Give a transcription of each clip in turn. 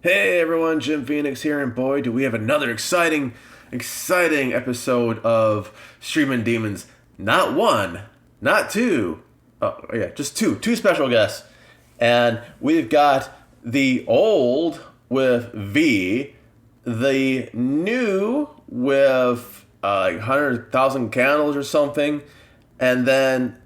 Hey everyone, Jim Phoenix here, and boy, do we have another exciting episode of Streamin Demons. Not one, not two, just two special guests. And we've got the old with V, the new with 100,000 candles or something, and then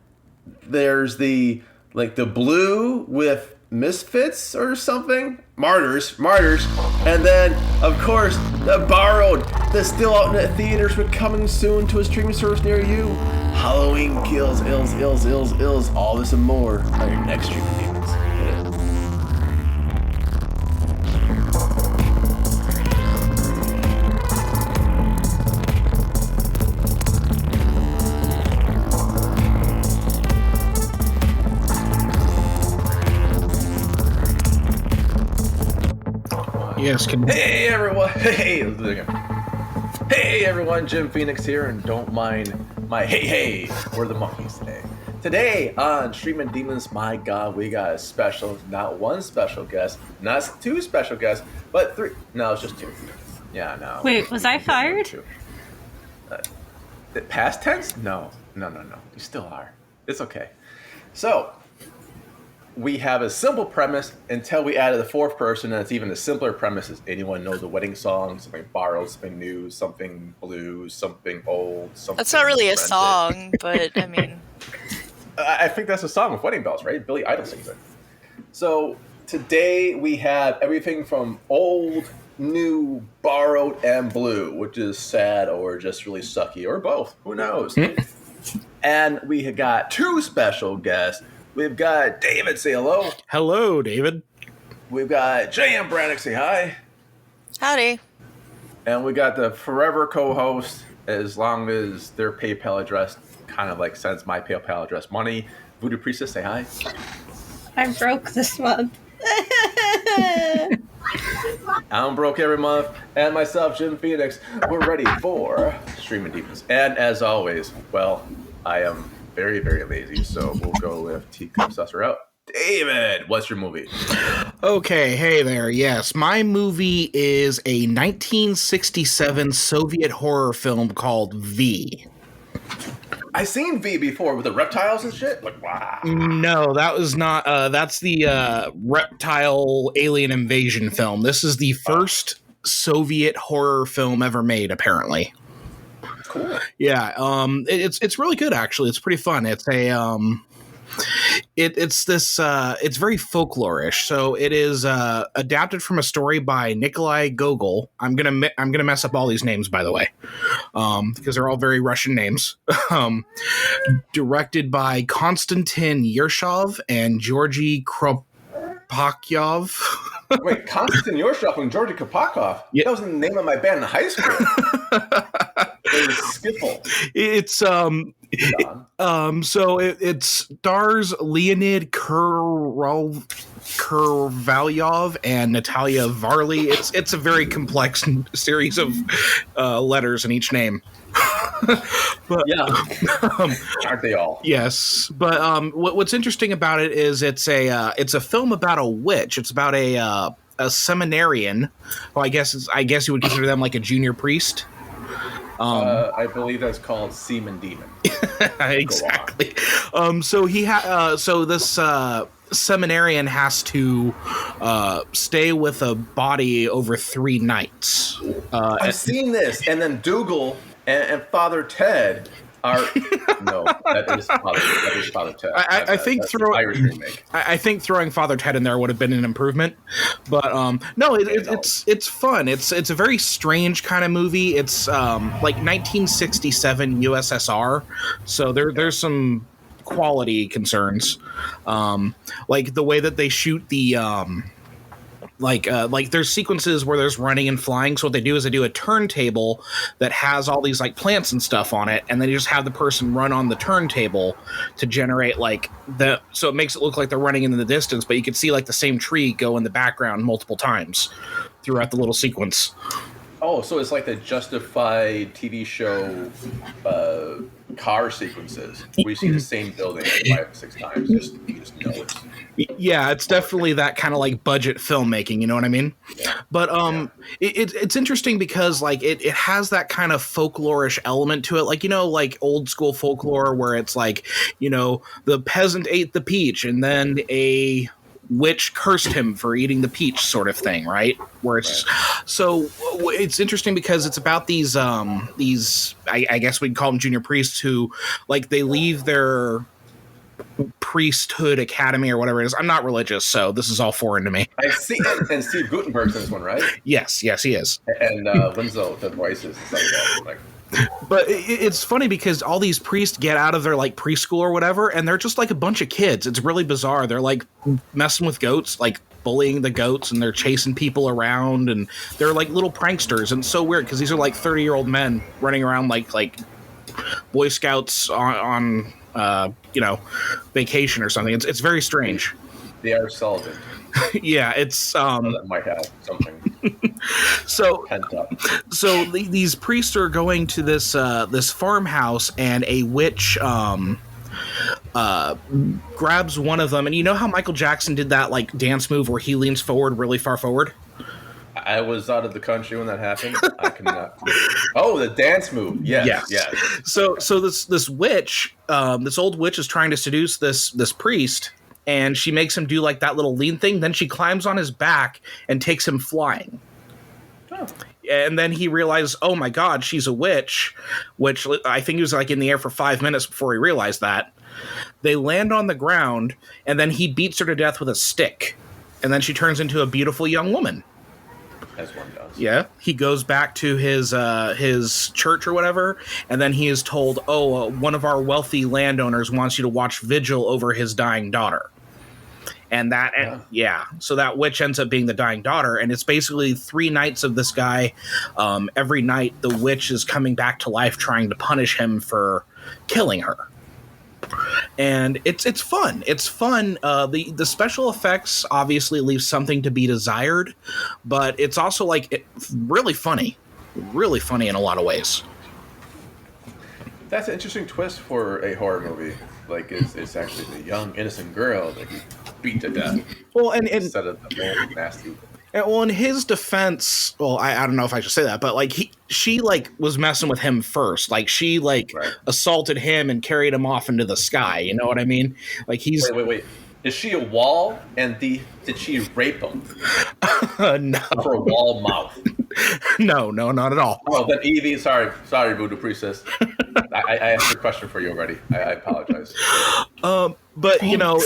there's the blue with Misfits or something, Martyrs, and then of course the borrowed, that's still out in the theaters but coming soon to a streaming service near you. Halloween Kills, ills, all this and more on your next Streamin Demons. Yes, Hey everyone, Jim Phoenix here, and don't mind my hey, we're the monkeys today. Today on Streamin Demons, my god, we got a special, not one special guest, not two special guests, but three. No, it's just two. Yeah, no. Wait, was I fired? Past tense? No. You still are. It's okay. So, we have a simple premise until we added the fourth person, and it's even a simpler premise. Is anyone know the wedding song? Something borrowed, something new, something blue, something old, something. That's not really rented. a song, but I mean. I think that's a song with wedding bells, right? Billy Idol sings it. So today we have everything from old, new, borrowed, and blue, which is sad or just really sucky or both. Who knows? And we have got two special guests. We've got David, say hello. Hello, David. We've got J.M. Brannick, say hi. Howdy. And we got the forever co-host, as long as their PayPal address kind of like sends my PayPal address money. Voodoo Priestess, say hi. I'm broke this month. I'm broke every month. And myself, Jim Phoenix. We're ready for Streamin Demons. And as always, well, I am very, very lazy, so we'll go with Teacup Susser out. David, what's your movie? Okay, hey there. Yes, my movie is a 1967 Soviet horror film called V. I seen V before with the reptiles and shit. Like, wow. No, that was not. That's the reptile alien invasion film. This is the first Soviet horror film ever made, apparently. Cool. Yeah, it's really good actually. It's pretty fun. It's a it's very folklorish. So it is adapted from a story by Nikolai Gogol. I'm gonna mess up all these names, by the way, because they're all very Russian names. Directed by Konstantin Yershov and Georgy Kropakyov. Wait, Konstantin Yershov and Georgy Kropakyov? Yeah. That was the name of my band in high school. Skiffle. It stars Leonid Kurvalyov and Natalia Varley. It's a very complex series of letters in each name. But yeah, aren't they all? Yes, but what's interesting about it is it's a film about a witch. It's about a seminarian. Well, I guess you would consider them like a junior priest. I believe that's called Seaman Demon. Exactly. So this seminarian has to stay with a body over 3 nights. I've seen this, and then Dougal and Father Ted are no, that is Father Ted. I think throwing Father Ted in there would have been an improvement, but no, it's fun. It's a very strange kind of movie. It's like 1967 USSR, so there's some quality concerns, like the way that they shoot the. Like there's sequences where there's running and flying. So what they do is they do a turntable that has all these like plants and stuff on it, and then you just have the person run on the turntable to generate so it makes it look like they're running in the distance, but you can see like the same tree go in the background multiple times throughout the little sequence. Oh, so it's like the Justified TV show car sequences where you see the same building like 5 or 6 times. You just know it's... Yeah, it's definitely that kind of like budget filmmaking, you know what I mean? Yeah. But it's interesting because like it has that kind of folklorish element to it, like, you know, like old school folklore where it's like, you know, the peasant ate the peach and then a witch cursed him for eating the peach, sort of thing, right? Where it's so it's interesting because it's about these I guess we'd call them junior priests who, like, they leave their priesthood academy or whatever it is. I'm not religious, so this is all foreign to me. I see, and Steve Guttenberg's in this one, right? Yes, he is. And Winslow, the voices, like. But it's funny because all these priests get out of their like preschool or whatever, and they're just like a bunch of kids. It's really bizarre. They're like messing with goats, like bullying the goats, and they're chasing people around, and they're like little pranksters. And it's so weird because these are like 30-year-old men running around like Boy Scouts on you know, vacation or something. It's very strange. They are Sullivan. Yeah, it's that might have something. So pent up. So these priests are going to this this farmhouse, and a witch grabs one of them. And you know how Michael Jackson did that like dance move where he leans forward really far forward? I was out of the country when that happened. I cannot. Oh, the dance move. Yes. So this witch, this old witch, is trying to seduce this priest, and she makes him do like that little lean thing. Then she climbs on his back and takes him flying. Oh. And then he realizes, oh my God, she's a witch, which I think he was like in the air for 5 minutes before he realized that. They land on the ground, and then he beats her to death with a stick. And then she turns into a beautiful young woman. As one does. Yeah. He goes back to his church or whatever, and then he is told, one of our wealthy landowners wants you to watch vigil over his dying daughter. And that, so that witch ends up being the dying daughter, and it's basically 3 nights of this guy. Every night, the witch is coming back to life, trying to punish him for killing her. And it's fun. It's fun. The special effects obviously leave something to be desired, but it's also like really funny in a lot of ways. That's an interesting twist for a horror movie. Like, it's actually the young innocent girl that he beat to death. Well, and instead of the old nasty. Well, in his defense, well, I don't know if I should say that, but like she like was messing with him first. Like she assaulted him and carried him off into the sky. You know what I mean? Like he's wait. Is she a wall? And did she rape him? No. For a wall mouth. No, not at all. Well, then Evie, sorry, Voodoo Priestess. I asked a question for you already. I apologize. But you know,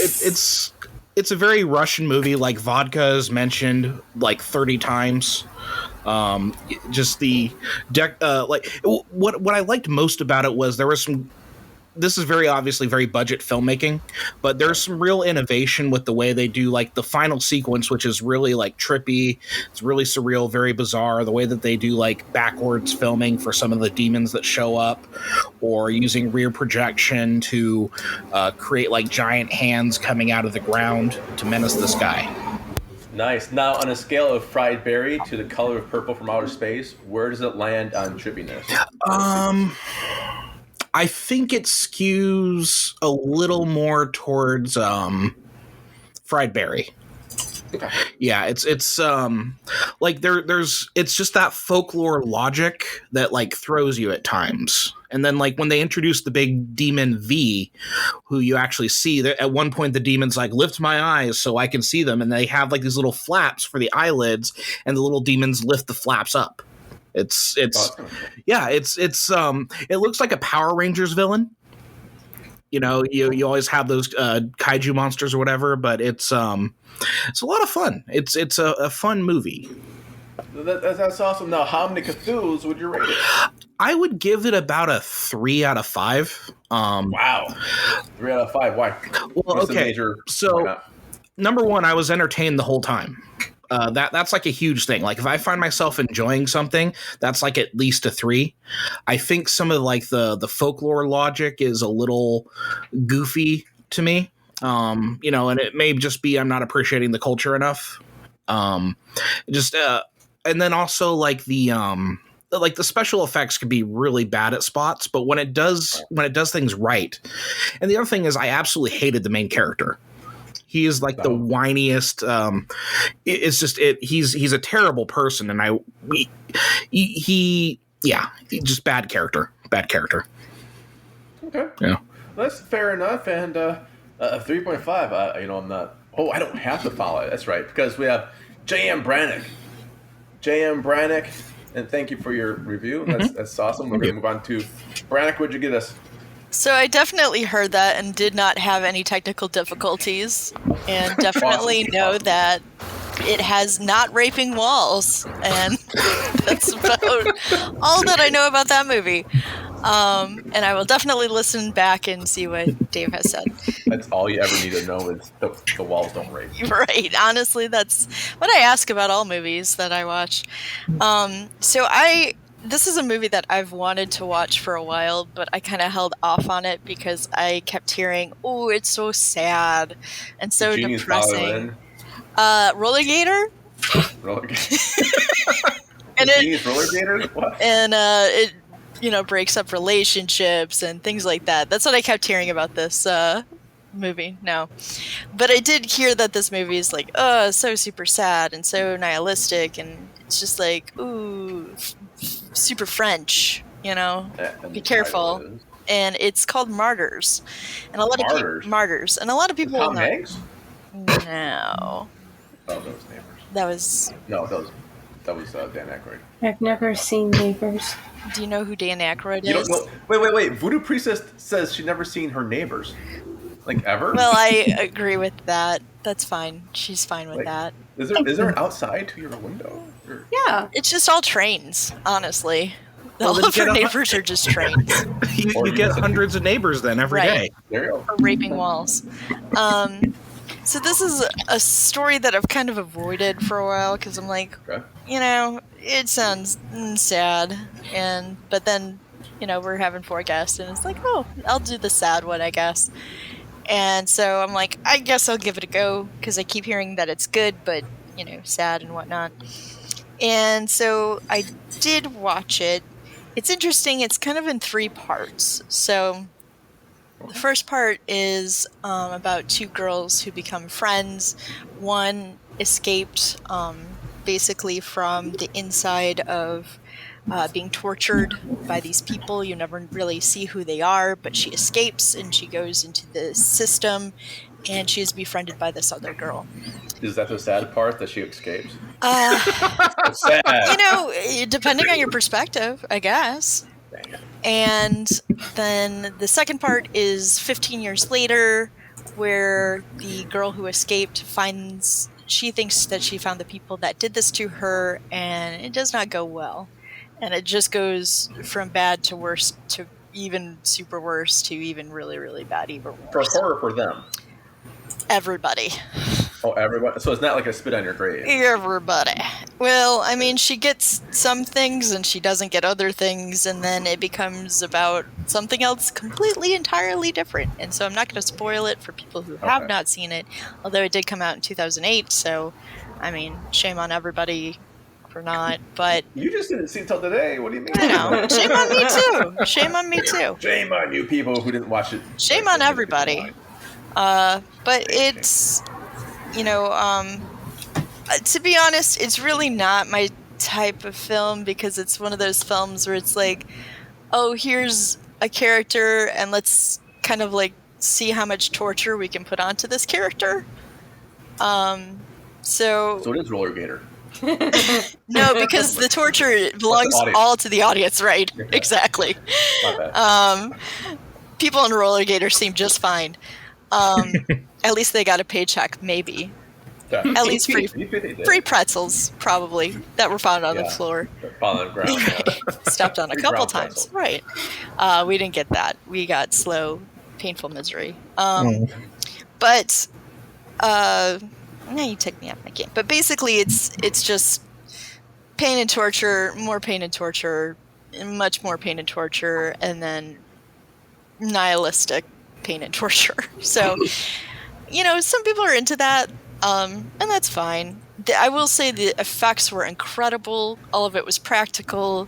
it's a very Russian movie. Like vodka is mentioned like 30 times. Just the like what I liked most about it was there was some. This is very obviously very budget filmmaking, but there's some real innovation with the way they do like the final sequence, which is really like trippy. It's really surreal, very bizarre. The way that they do like backwards filming for some of the demons that show up, or using rear projection to create like giant hands coming out of the ground to menace this guy. Nice. Now, on a scale of fried berry to the color of purple from outer space, where does it land on trippiness? I think it skews a little more towards fried berry. Okay. Yeah, it's like there's it's just that folklore logic that like throws you at times. And then like when they introduce the big demon V, who you actually see that at one point the demon's like, lift my eyes so I can see them, and they have like these little flaps for the eyelids, and the little demons lift the flaps up. It looks like a Power Rangers villain. You know, you always have those kaiju monsters or whatever, but it's a lot of fun. It's a fun movie. That's awesome. Now, how many Cthulhus would you rate it? I would give it about a 3 out of 5. Wow, 3 out of 5. Why? Well, okay. So, number one, I was entertained the whole time. That's like a huge thing. Like if I find myself enjoying something, that's like at least a 3. I think some of like the folklore logic is a little goofy to me. You know, and it may just be I'm not appreciating the culture enough. And then also like the special effects can be really bad at spots, but when it does things right. And the other thing is I absolutely hated the main character. He is like the whiniest. It's just it. He's a terrible person, and he just bad character. Bad character. Okay. Yeah. That's fair enough. And 3.5. I'm not. Oh, I don't have to follow it. That's right, because we have J.M. Brannick. J.M. Brannick, and thank you for your review. That's awesome. We're going to move on to Brannick. What'd you get us? So I definitely heard that and did not have any technical difficulties, and definitely know that it has not raping walls, and that's about all that I know about that movie. And I will definitely listen back and see what Dave has said. That's all you ever need to know is the walls don't rape. Right. Honestly, that's what I ask about all movies that I watch. This is a movie that I've wanted to watch for a while, but I kind of held off on it because I kept hearing, "Oh, it's so sad and so depressing." Roller Gator. Roller Gator. And Roller Gator. What? And it, breaks up relationships and things like that. That's what I kept hearing about this movie. No, but I did hear that this movie is like, so super sad and so nihilistic, and it's just like, ooh, super French, be careful. And it's called Martyrs, and a lot of people Martyrs, and a lot of people Tom Hanks? No. Oh, that was Neighbors. That was Dan Aykroyd. I've never seen Neighbors. Do you know who Dan Aykroyd is? You don't know? Wait. Voodoo Priestess says she's never seen her neighbors. Like, ever? Well, I agree with that. That's fine. She's fine with that. Is there an outside to your window? Or? Yeah. It's just all trains, honestly. All of her neighbors are just trains. you get hundreds of neighbors then every day. There you go. Or raping walls. So this is a story that I've kind of avoided for a while because I'm like, it sounds sad. But then, we're having 4 guests and it's like, oh, I'll do the sad one, I guess. And so I'm like, I guess I'll give it a go because I keep hearing that it's good, but, sad and whatnot. And so I did watch it. It's interesting. It's kind of in 3 parts. So the first part is about 2 girls who become friends. One escaped basically from the inside of being tortured by these people. You never really see who they are, but she escapes and she goes into the system and she is befriended by this other girl. Is that the sad part, that she escapes? Sad. Depending on your perspective, I guess. And then the second part is 15 years later, where the girl who escaped she thinks that she found the people that did this to her, and it does not go well. And it just goes from bad to worse to even super worse to even really, really bad, even worse. For her or for them? Everybody. Oh, everybody? So it's not like a spit on your grave? Everybody. Well, I mean, she gets some things and she doesn't get other things, and then it becomes about something else completely, entirely different. And so I'm not going to spoil it for people who have not seen it, although it did come out in 2008, so, I mean, shame on everybody for not, but... You just didn't see it till today. What do you mean? I know. Shame on me, too. Shame on me, too. Shame on you people who didn't watch it. Shame on everybody. But it's... to be honest, it's really not my type of film because it's one of those films where it's like, oh, here's a character and let's kind of like see how much torture we can put onto this character. So it is Roller Gator. No, because the torture belongs all to the audience, right? Yeah. Exactly. People in Roller Gator seem just fine. At least they got a paycheck, maybe. Yeah. At least free pretzels, probably, that were found on the floor. On the ground, Stepped on a couple times. Right. We didn't get that. We got slow, painful misery. But, now you took me off my game. But basically, it's just pain and torture, more pain and torture, much more pain and torture, and then nihilistic pain and torture. So, some people are into that, and that's fine. I will say the effects were incredible. All of it was practical.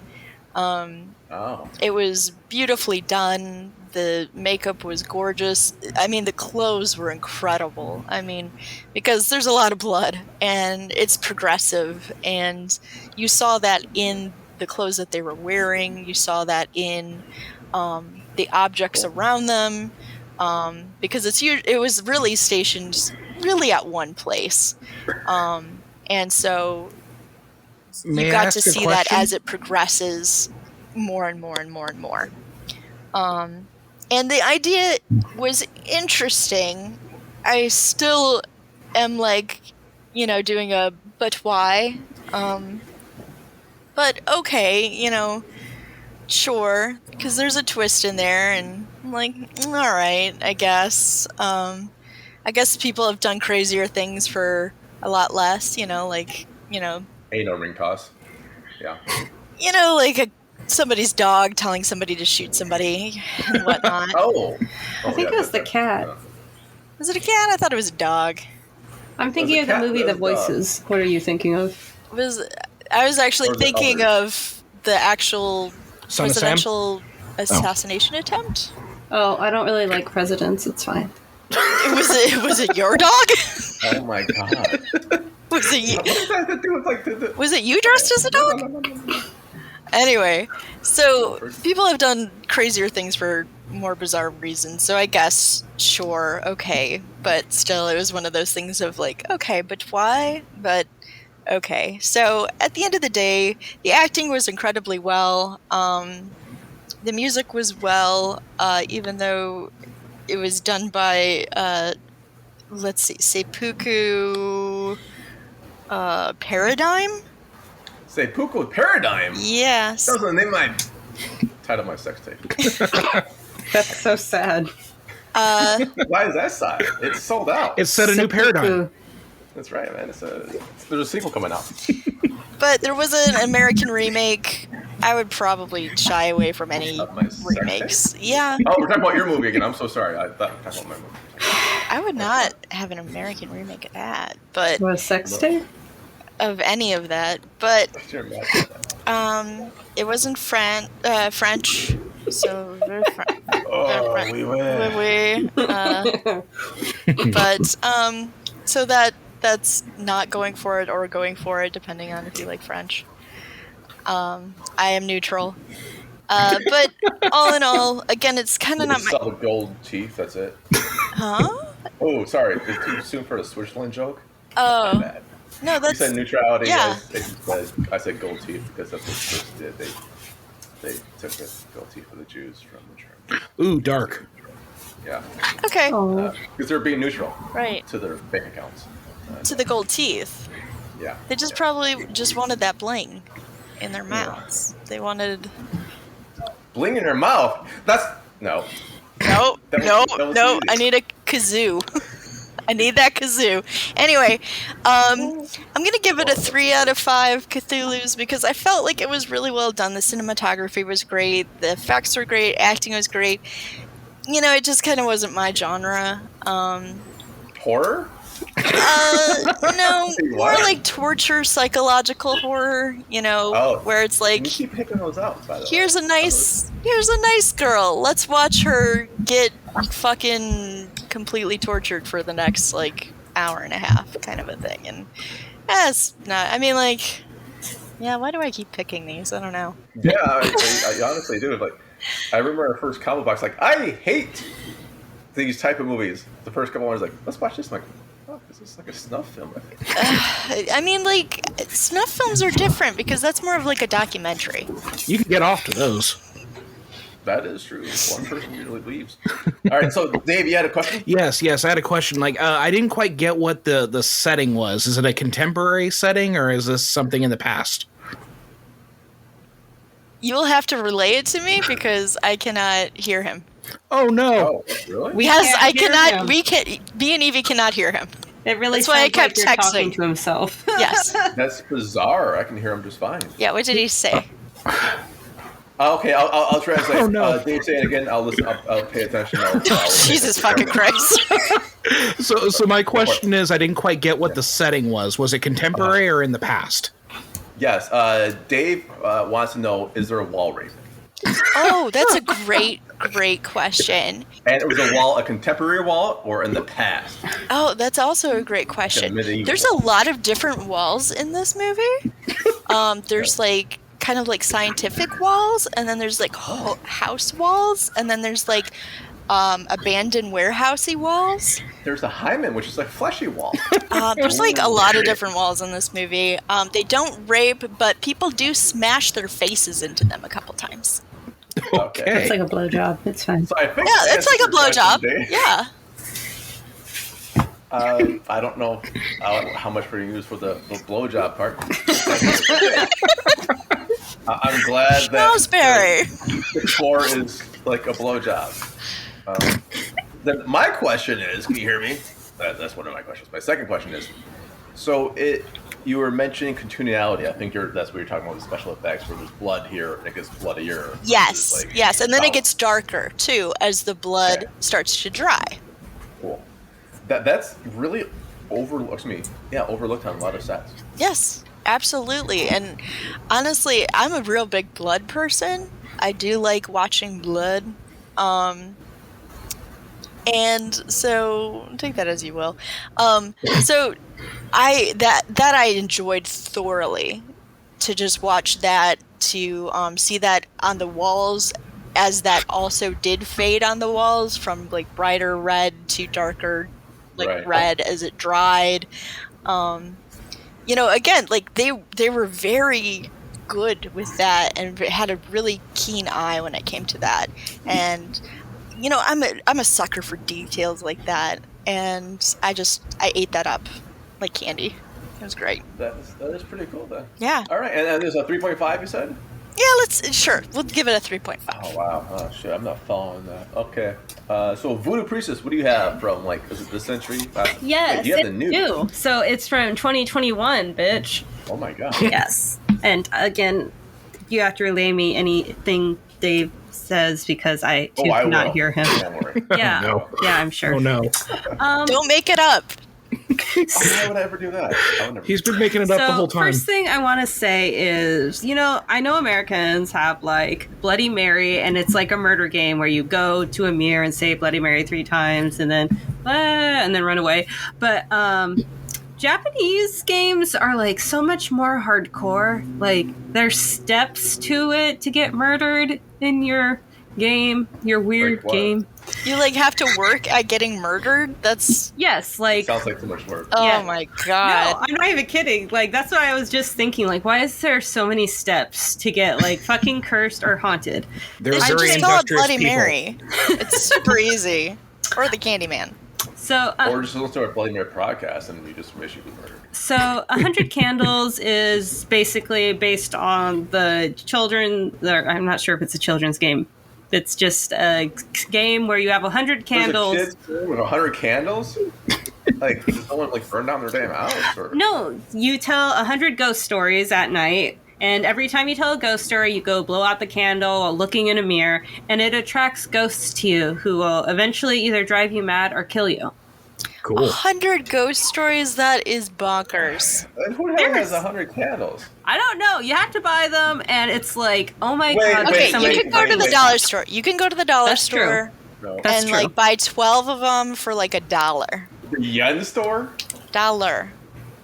It was beautifully done. The makeup was gorgeous. I mean, the clothes were incredible. I mean, because there's a lot of blood and it's progressive, and you saw that in the clothes that they were wearing. You saw that in the objects around them, because it was really stationed really at one place, and so you got to see that as it progresses more and more and more and more. And the idea was interesting. I still am like, doing a but why? But okay, sure, because there's a twist in there, and I'm like, all right, I guess. I guess people have done crazier things for a lot less, Anal ring toss. Yeah. Like somebody's dog telling somebody to shoot somebody and whatnot. I think it was the cat. Was it a cat? I thought it was a dog. I'm thinking of the movie The Voices. What are you thinking of? I was actually thinking of the actual presidential assassination attempt. Oh, I don't really like presidents. It's fine. Was it your dog? Oh my god. Was it you? What does that have to do with Was it you dressed as a dog? No. Anyway, so people have done crazier things for more bizarre reasons, so I guess, sure, okay. But still, it was one of those things of like, okay, but why? But okay. So at the end of the day, the acting was incredibly well. The music was well, even though it was done by, let's see, Seppuku Paradigm? Seppuku Paradigm? Yes. That was the name of my title of my sex tape. That's so sad. Why is that sad? It's sold out. It set a new paradigm. That's right, man. There's a sequel coming out. But there was an American remake. I would probably shy away from any remakes. Yeah. Oh, we're talking about your movie again. I'm so sorry. I thought we were talking about my movie. I would not have an American remake of that, but What, a sex tape? Of any of that. But it wasn't French, so very French. We win. But so that's not going for it or going for it, depending on if you like French. I am neutral. But all in all, again, it's kind of not my... Solid gold teeth, that's it. Huh? Oh, sorry. Is it too soon for a Switzerland joke? Oh. My bad. No, that's... You said neutrality. Yeah. I said gold teeth because that's what the Swiss did. They took the gold teeth of the Jews from the church. Ooh, dark. Yeah. Okay. Because they're being neutral. Right. To their bank accounts. To the gold teeth. Yeah. They just probably just wanted that bling in their mouths. They wanted... Bling in their mouth? That's... No. No. No. I need a kazoo. I need that kazoo. Anyway, I'm going to give it a 3 out of 5 Cthulhu's because I felt like it was really well done. The cinematography was great. The effects were great. Acting was great. It just kind of wasn't my genre. Horror? No, more like torture, psychological horror, where it's like, you keep picking those out, by the way. here's a nice girl. Let's watch her get fucking completely tortured for the next hour and a half, kind of a thing. And that's not. I mean, why do I keep picking these? I don't know. Yeah, I honestly do. I remember our first combo box. I hate these type of movies. The first couple ones, let's watch this. I'm like, oh, is this like a snuff film? I mean, snuff films are different because that's more of a documentary. You can get off to those. That is true. One person usually leaves. All right, so Dave, you had a question? Yes, I had a question. I didn't quite get what the setting was. Is it a contemporary setting or is this something in the past? You'll have to relay it to me because I cannot hear him. Oh no! Oh, really? Me and Evie cannot hear him. It really That's why I kept like you're texting talking to himself. Yes. That's bizarre. I can hear him just fine. Yeah. What did he say? Okay, I'll translate. Oh, no. Dave, say it again. I'll listen. I'll pay attention. Jesus fucking Christ. So my question is, I didn't quite get what the setting was. Was it contemporary or in the past? Yes. Dave wants to know: is there a wall rape? Oh, that's a great question. And it was a contemporary wall, or in the past? Oh, that's also a great question. There's a lot of different walls in this movie. There's like kind of like scientific walls, and then there's like house walls, and then there's like abandoned warehousey walls. There's a hymen, which is like fleshy wall. There's like a lot of different walls in this movie. They don't rape, but people do smash their faces into them a couple times. Okay. It's like a blowjob. It's fine. So I think it's like a blowjob. Yeah. I don't know how much we're going to use for the blowjob part. I'm glad that the core is like a blowjob. Then my question is, can you hear me? That's one of my questions. My second question is, so you were mentioning continuality. I think that's what you're talking about with special effects, where there's blood here and it gets bloodier. Yes, and then it gets darker too as the blood starts to dry. Cool. That's really overlooked on a lot of sets. Yes, absolutely. And honestly, I'm a real big blood person. I do like watching blood. And so take that as you will. So I enjoyed thoroughly to just watch that, to see that on the walls, as that also did fade on the walls from like brighter red to darker red as it dried. Again, like they were very good with that and had a really keen eye when it came to that. And I'm a sucker for details like that, and I ate that up like candy. It was great. That is pretty cool then. Yeah. All right, and there's a 3.5 you said? Yeah, we'll give it a 3.5. Oh wow, oh shit, I'm not following that. Okay, so Voodoo Priestess, what do you have from is it this century? Yes, you have the new. So it's from 2021, bitch. Oh my god. Yes, and again, you have to relay me anything Dave says because I cannot hear him. Don't worry. Yeah, no. Yeah, I'm sure. Oh no! Don't make it up. Why would I ever do that? He's been making it up the whole time. First thing I want to say is, I know Americans have like Bloody Mary, and it's like a murder game where you go to a mirror and say Bloody Mary 3 times, and then run away. But Japanese games are like so much more hardcore. Like there's steps to it to get murdered in your game, your weird game. You like have to work at getting murdered? That's yes, like sounds like too much work. Oh my god. No, I'm not even kidding. Like that's what I was just thinking. Like, why is there so many steps to get like fucking cursed or haunted? I just call it Bloody Mary. It's super easy. Or the Candyman. So, or just listen to our Bloody Mary podcast and we just wish you could murder. So 100 Candles is basically based on the children. I'm not sure if it's a children's game. It's just a game where you have 100 candles. There's a kid with 100 candles? Like, does someone like burn down their damn house? Or? No, you tell 100 ghost stories at night. And every time you tell a ghost story, you go blow out the candle while looking in a mirror, and it attracts ghosts to you who will eventually either drive you mad or kill you. Cool. 100 ghost stories? That is bonkers. And who the hell has 100 candles? I don't know. You have to buy them, and it's like, oh my god. Okay, you can go to the dollar store. You can go to the dollar store and like buy 12 of them for like $1. The yen store? Dollar.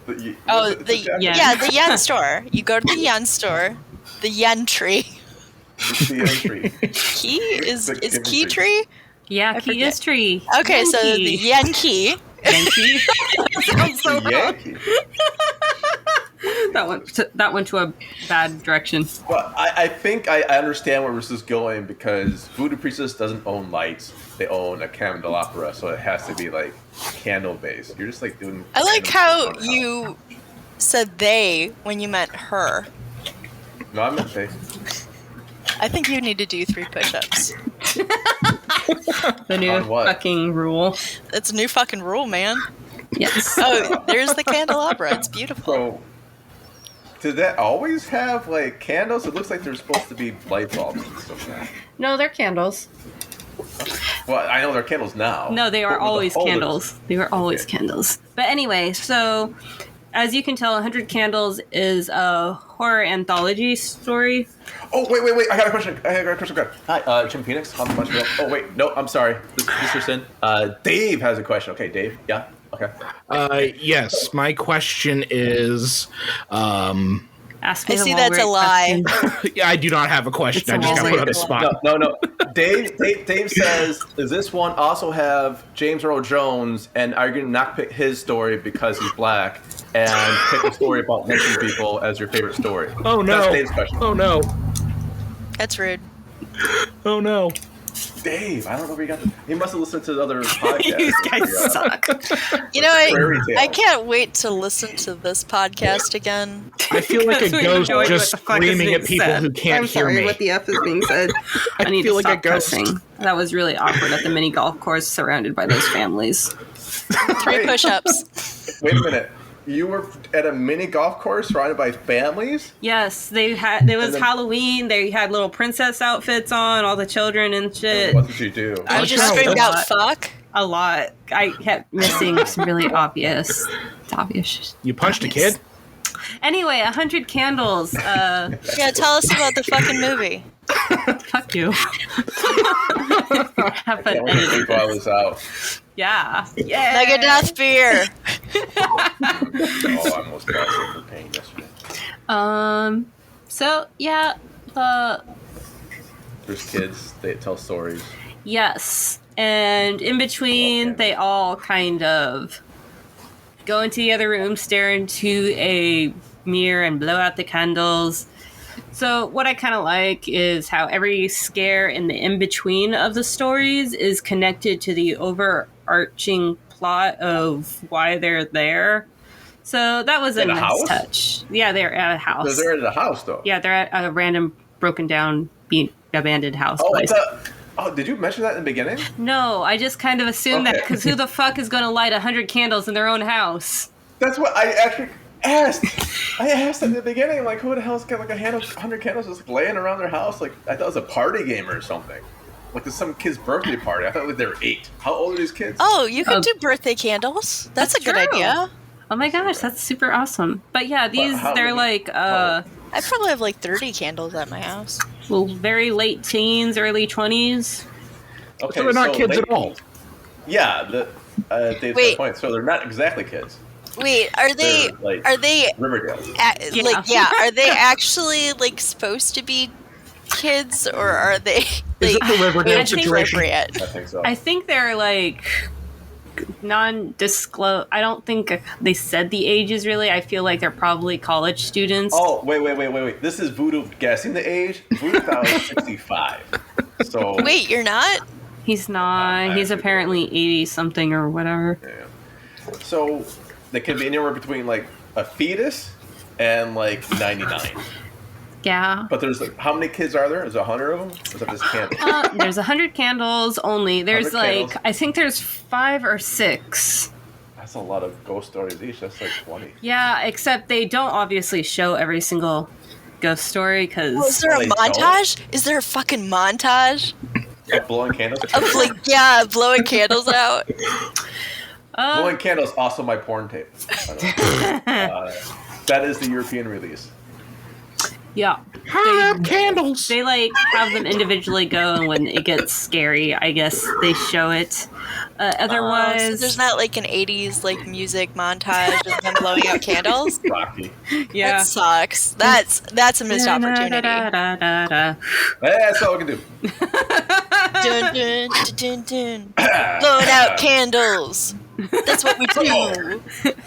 The yen. The yen store. You go to the yen store. The yen tree. The yen tree. Key is key tree? Yeah, key is tree. Okay, Yankee. so the yen key. Yankee. Sounds so Yankee. That went to a bad direction. Well, I think I understand where this is going because Voodoo Priestess doesn't own lights. They own a candelabra, so it has to be like candle based. You're just like doing. I like how you said they when you meant her. No, I meant they. I think you need to do 3 push-ups. The new fucking rule. It's a new fucking rule, man. Yes. Oh, there's the candelabra. It's beautiful. So, did that always have like candles? It looks like they're supposed to be light bulbs and stuff like that. No, they're candles. Well, I know they're candles now. No, they are always candles. They were always candles. But anyway, so as you can tell, 100 Candles is a horror anthology story. Oh, wait. I got a question. Hi, Jim Phoenix. How much? Oh, wait. No, I'm sorry. Mr. Sin. Dave has a question. Okay, Dave. Yeah. Okay. Yes. My question is... Ask me I see that's a lie. Yeah, I do not have a question. I just got put on the spot. No. Dave says, does this one also have James Earl Jones, and are you going to not pick his story because he's black and pick a story about lynching people as your favorite story? Oh, no. That's Dave's question. Oh, no. That's rude. Oh, no. Dave, I don't know where you got this. He must have listened to the other podcasts. These guys suck. You know, I can't wait to listen to this podcast again. I feel like a ghost just screaming at people who can't hear me. What the F is being said. I need feel to like stop a ghost. cussing. That was really awkward at the mini golf course surrounded by those families. 3 push-ups. Wait a minute. You were at a mini golf course surrounded by families? Yes, there was Halloween. They had little princess outfits on, all the children and shit. What did you do? I just screamed out "fuck." A lot. I kept missing some really obvious. It's obvious. You punched a kid? Anyway, 100 Candles. Yeah, tell us about the fucking movie. Fuck you. Have fun I editing. I was out. Yeah. Yeah. Megadeth beer. Oh, I almost got some for pain yesterday. So yeah, There's kids. They tell stories. yes, and in between, they all kind of go into the other room, stare into a mirror, and blow out the candles. So what I kind of like is how every scare in the in-between of the stories is connected to the overarching plot of why they're there. So that was a nice house? touch. Yeah, they're at a house. They're at a house, though. Yeah, they're at a random, broken down, abandoned house place. Did you mention that in the beginning? No, I just kind of assumed that Okay. because who the fuck is going to light 100 candles in their own house? That's what I actually asked. I asked in the beginning, like, who the hell's got like 100 candles just laying around their house? Like, I thought it was a party game or something. Like, it's some kid's birthday party. I thought like they were 8. How old are these kids? Oh, you could do birthday candles. That's a good true. idea. Oh my gosh, that's super awesome. But yeah, these, how they're many- like, I probably have like 30 candles at my house. well, very late teens, early 20s. Okay, So they're not kids at all. Yeah, Dave's Wait. got a point. So they're not exactly kids. Wait, are they They're, like, are they Riverdale. are they actually like supposed to be kids, or are they Is like it the Riverdale I think- situation? inappropriate? I think so. I think they're like non-disclosed. I don't think they said the ages really. I feel like they're probably college students. Oh, wait. This is Voodoo guessing the age. Voodoo thought it was 65. So Wait, you're not? He's not. He's apparently 80 something or whatever. Yeah. So they can be anywhere between like a fetus and like 99. Yeah. But there's like, how many kids are there? Is there 100 of them? Or is that just candles? There's 100 candles only. There's 100 like, candles. I think there's 5 or 6. That's a lot of ghost stories each. That's like 20. Yeah, except they don't obviously show every single ghost story because Is there a they don't? montage? Is there a fucking montage Like blowing candles. of like blowing candles out? Blowing candles also my porn tape. By the way. That is the European release. yeah, Candles. they like have them individually go, and when it gets scary, I guess they show it. Otherwise, So there's not like an 80s like music montage of them blowing out candles. Rocky. yeah. That sucks. That's a missed opportunity. Da-da-da-da-da-da. That's all we can do. Dun, dun, dun, dun, dun. Blowing out candles. That's what we do.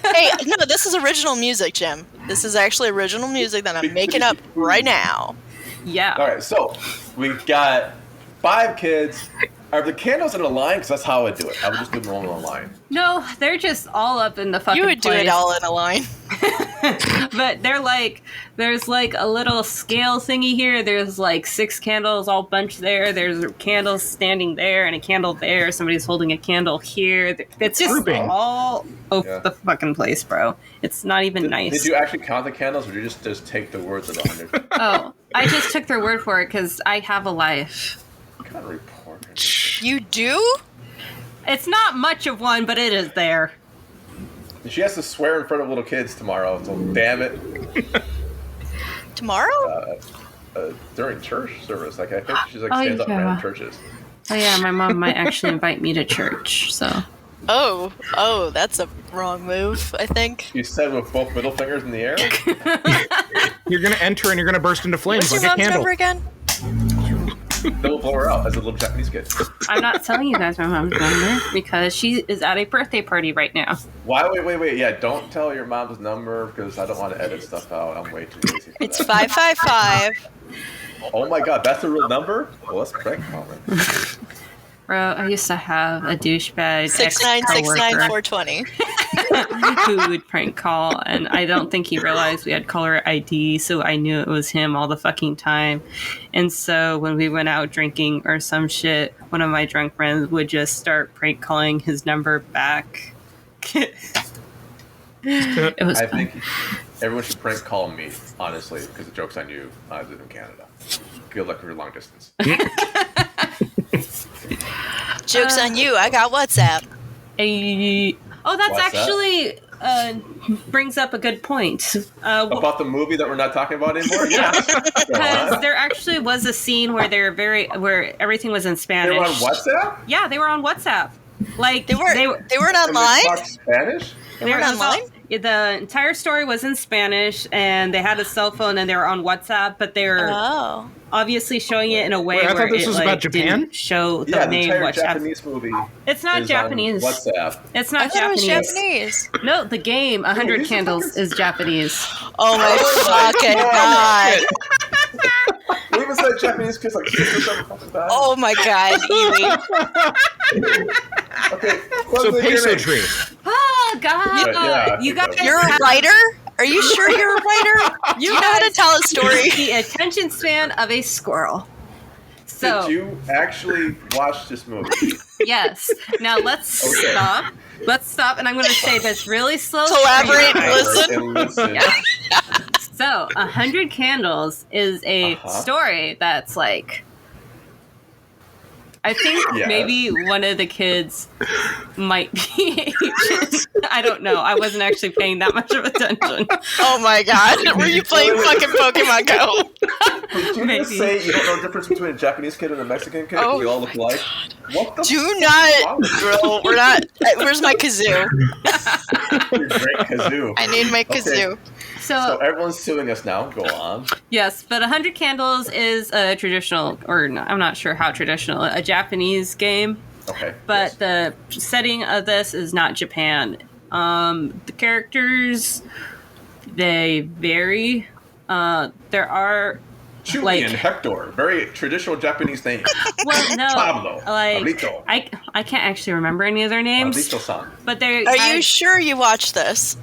Hey, no, this is original music, Jim. This is actually original music that I'm making up right now. Yeah. All right, so we've got 5 kids. Are the candles in a line? Because that's how I would do it. I would just do them all in a line. No, they're just all up in the fucking You would do place. it all in a line. But they're like, there's like a little scale thingy here. There's like 6 candles all bunched there. There's candles standing there and a candle there. Somebody's holding a candle here. It's just Grouping. all over Yeah. the fucking place, bro. It's not even nice. Did you actually count the candles, or did you just take the words of the 100? Oh, I just took their word for it because I have a life. What kind of report? You do? It's not much of one, but it is there. She has to swear in front of little kids tomorrow, so damn it. Tomorrow? During church service. Like, I think she's like stands up around churches. Oh yeah, my mom might actually invite me to church, so. Oh, that's a wrong move, I think. You said with both middle fingers in the air? You're gonna enter and you're gonna burst into flames What's like your a mom's candle. number again? They'll blow her out as a little Japanese kid. I'm not telling you guys my mom's number because she is at a birthday party right now. Why? Wait. Yeah, don't tell your mom's number because I don't want to edit stuff out. I'm way too lazy for It's that. 555. Oh my god, that's the real number? Well, let's prank call it. Bro, I used to have a douchebag 6969420. who would prank call, and I don't think he realized we had caller ID, so I knew it was him all the fucking time. And so when we went out drinking or some shit, one of my drunk friends would just start prank calling his number back. It was I fun. think everyone should prank call me, honestly, because the joke's on you. I live in Canada. Good luck with your long distance. Joke's on you. I got WhatsApp. Oh, that's What's that? actually brings up a good point. About the movie that we're not talking about anymore? Yeah. Because there actually was a scene where where everything was in They Spanish. were on WhatsApp? Yeah, they were on WhatsApp. Like They weren't And they online? talk Spanish? They weren't online? The entire story was in Spanish, and they had a cell phone, and they were on WhatsApp, but they were Oh. obviously showing it in a way Wait, I where thought this it was like, about Japan? didn't show the Yeah, the name entire WhatsApp. Japanese movie. It's not is Japanese. On WhatsApp. It's I not thought Japanese. it was Japanese. No, the game 100 these are Candles fucking- is Japanese. Oh my fucking god. We even said Japanese kids like 6 or 7 fucking times. Oh my god, Evie. Okay. So what's peso your name? tree. Oh God! Yeah, you I guys, think You're a writer? Are you sure you're a writer? You know how to tell a story. the attention span of a squirrel. So Did you actually watch this movie? yes. Now let's Okay. stop. Let's stop, and I'm going to say this really slowly. Collaborate and listen. And listen. Yeah. So, 100 Candles is a story that's like, I think Yes. maybe one of the kids might be Asian. I don't know. I wasn't actually paying that much of attention. Oh my god. Were you playing fucking Pokemon Go? Did you Maybe. just say you don't know the difference between a Japanese kid and a Mexican kid? Oh We all look alike. What the Do fuck is not wrong with you? drill. We're not. Where's my kazoo? Your great kazoo. I need my kazoo. So everyone's suing us now. Go on. Yes, but 100 Candles is a traditional, or no, I'm not sure how traditional, a Japanese game. Okay. But yes. the setting of this is not Japan. The characters, they vary. There are Chucky like- and Hector, very traditional Japanese names. well, no, Pablo, like Pablito. I can't actually remember any of their names, Pablito-san. but they're Are you sure you watched this?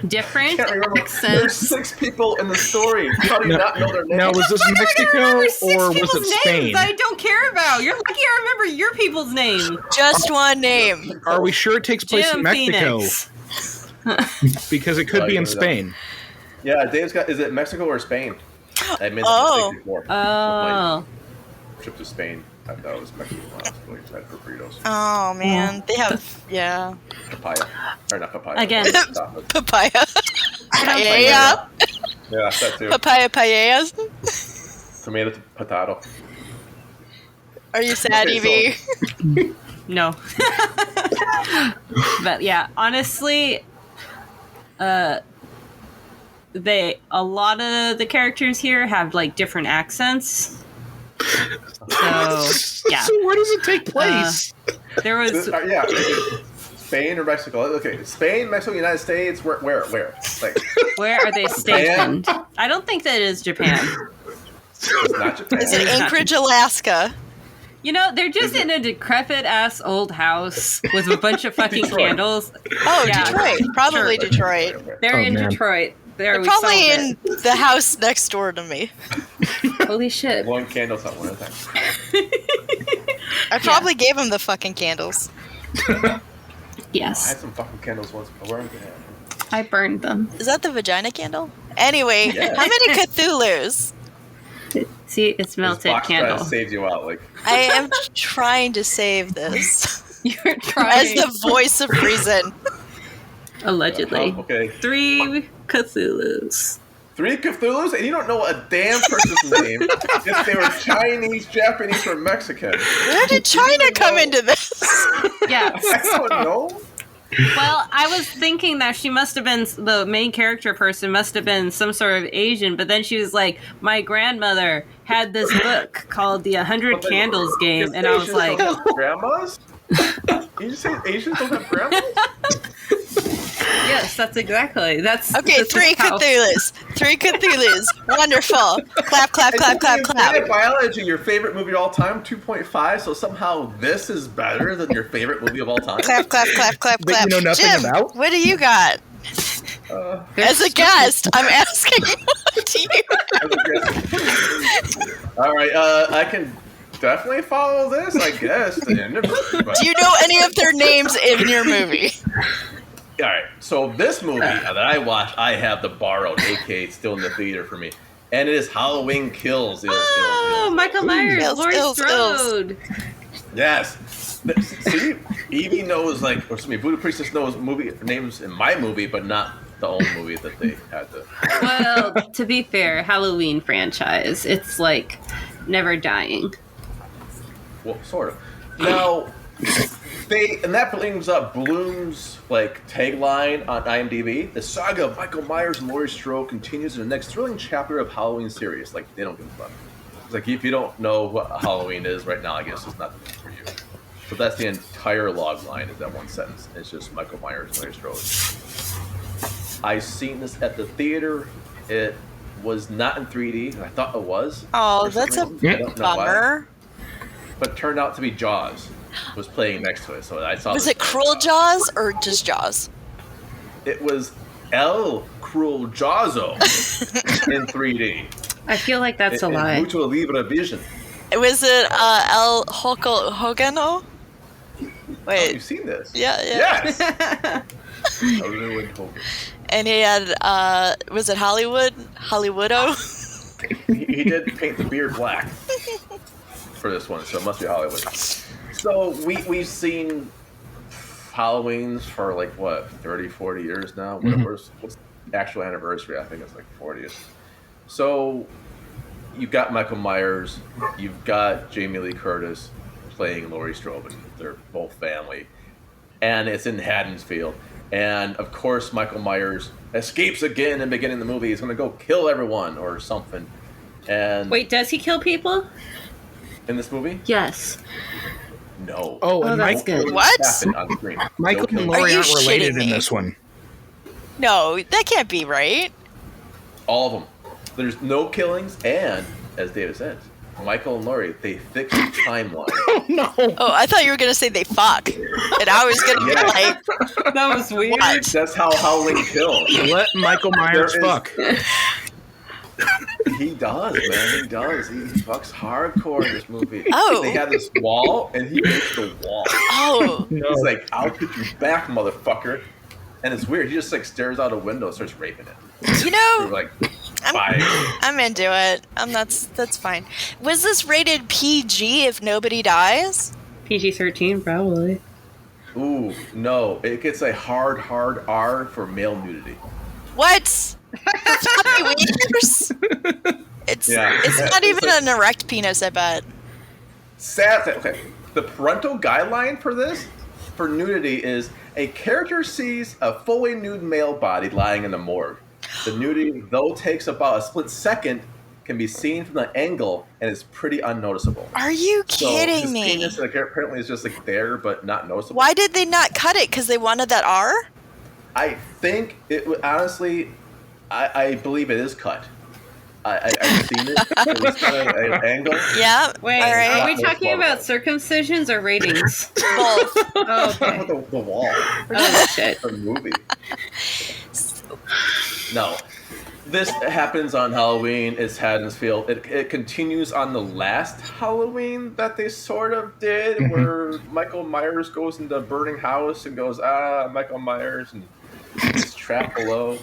different Can't remember. There's accents. 6 people in the story. How do you not know their names? Now, was this I Mexico remember 6 or was people's it names Spain? that I don't care about. You're lucky I remember your people's name. Just one name. Are we sure it takes place Jim in Mexico? Phoenix. Because it could be in Spain. Yeah, Dave's got. Is it Mexico or Spain? I made that Oh. mistake before. Oh, My trip to Spain. I thought it was Mexico. Honestly, I had for burritos. Oh man, they have Papaya. Or not papaya. Again. Stop it. papaya. Paella. Yeah, that too. Papaya paellas. Tomato to potato. Are you sad, Okay, Evie? no. But yeah, honestly, a lot of the characters here have like different accents. So yeah, So where does it take place? there was Yeah. Spain or Mexico? Okay, Spain, Mexico, United States. Where? Like, where are they stationed? I don't think that is Japan. it's not Japan. Is it It's not Anchorage, Alaska? You know, they're just in a decrepit ass old house with a bunch of fucking Detroit. candles. Oh, Yeah. Detroit. Probably Sure. Detroit. Okay. They're Oh, in man. Detroit. There, They're we probably solved in the house next door to me. it. Holy shit! Blowing candles out one at a time. I probably gave them the fucking candles. I Yes, had some fucking candles once. But where are they at? I burned them. Is that the vagina candle? Anyway, Yeah. how many Cthulhu's? See, it's This melted box trying candle. to save you out. Like, I am trying to save this You're as trying. the voice of reason. Allegedly. Okay. 3 Cthulhus. 3 Cthulhus, and you don't know a damn person's name if they were Chinese, Japanese, or Mexican. Where did China come into this? Yes. I don't know. Well, I was thinking that she must have been, the main character person must have been some sort of Asian, but then she was like, my grandmother had this book called The 100 Candles Game, and I was Asians like... don't have grandmas? Did you say Asians don't have grandmas? Yes, that's exactly. That's Okay, this is 3 how- Cthulhus. 3 Cthulhus. Wonderful. Clap, clap, clap, clap, clap. Biology, your favorite movie of all time, 2.5. So somehow this is better than your favorite movie of all time. Clap, clap, clap, clap, That clap. you know nothing Jim, about? what do you got? As a guest, I'm asking to you. All right, I can definitely follow this, I guess. Do you know any of their names in your movie? All right, so this movie that I watched, I have the borrowed, aka it's still in the theater for me, and it is Halloween Kills. Oh, Michael Myers, Ills, Laurie ills, Strode. Yes. See, Evie knows, like, or excuse me, Buddha Priestess knows movie names in my movie, but not the old movie that they had to. Well, to be fair, Halloween franchise, it's like never dying. Well, sort of. Now, and that brings up Bloom's like tagline on IMDb: "The saga of Michael Myers and Laurie Strode continues in the next thrilling chapter of Halloween series." Like they don't give a fuck. It's like if you don't know what Halloween is right now, I guess it's not for you. So that's the entire log line. Is that one sentence? It's just Michael Myers and Laurie Strode. I seen this at the theater. It was not in 3D. I thought it was. Oh, that's a I don't know why. bummer. But it turned out to be Jaws was playing next to it, so I saw. Was it Cruel Jaws or just Jaws? It was El Cruel Jawzo in 3D. I feel like that's a lie. Mucho Libre Vision. Was it El Hogano? Oh, Wait. you've seen this? Yeah, yeah. Yes. A ruined Hogan. And he had, was it Hollywood? Hollywoodo? He did paint the beard black for this one, so it must be Hollywood. So we've seen Halloweens for like what 30, 40 years now. What's the actual anniversary? I think it's like 40th. So you've got Michael Myers, you've got Jamie Lee Curtis playing Laurie Strode. They're both family, and it's in Haddonfield. And of course, Michael Myers escapes again in the beginning of the movie. He's going to go kill everyone or something. And Wait, does he kill people? in this movie, Yes. no. Oh, and that's Michael, good. What? Happened on screen. Michael No and killing. Are Laurie you aren't related shitting in me? this one. No, that can't be right. All of them. There's no killings, and as David said, Michael and Laurie, they fixed the timeline. Oh no! Oh, I thought you were going to say they fuck. And I was going to be Yeah. like, That was weird. what? That's how Halloween kills. Let Michael Myers There is- fuck. He does, man. He does. He fucks hardcore in this movie. Oh. They have this wall, and he makes the wall. Oh, No. He's like, "I'll put you back, motherfucker." And it's weird. He just like stares out a window and starts raping it. you We're know, like, I'm- bye. I'm into it. That's fine. Was this rated PG if nobody dies? PG-13, probably. Ooh, no. It gets a hard R for male nudity. What? That's happy wieners? It's Yeah. it's not even an erect penis, I bet. Sad. Okay. The parental guideline for this, for nudity, is a character sees a fully nude male body lying in the morgue. The nudity, though, takes about a split second, can be seen from the angle and is pretty unnoticeable. Are you So kidding his me? penis, like, apparently is just like there, but not noticeable. Why did they not cut it? Because they wanted that R? I think it would honestly. I believe it is cut. I've seen it. It was kind of an angle. Yeah. Wait, all right. are we talking about circumcisions or ratings? Both. Oh, okay. The wall. Oh, shit. The movie. No. This happens on Halloween. It's Haddonfield. It continues on the last Halloween that they sort of did, where Michael Myers goes into a burning house and goes, Michael Myers, and is trapped below.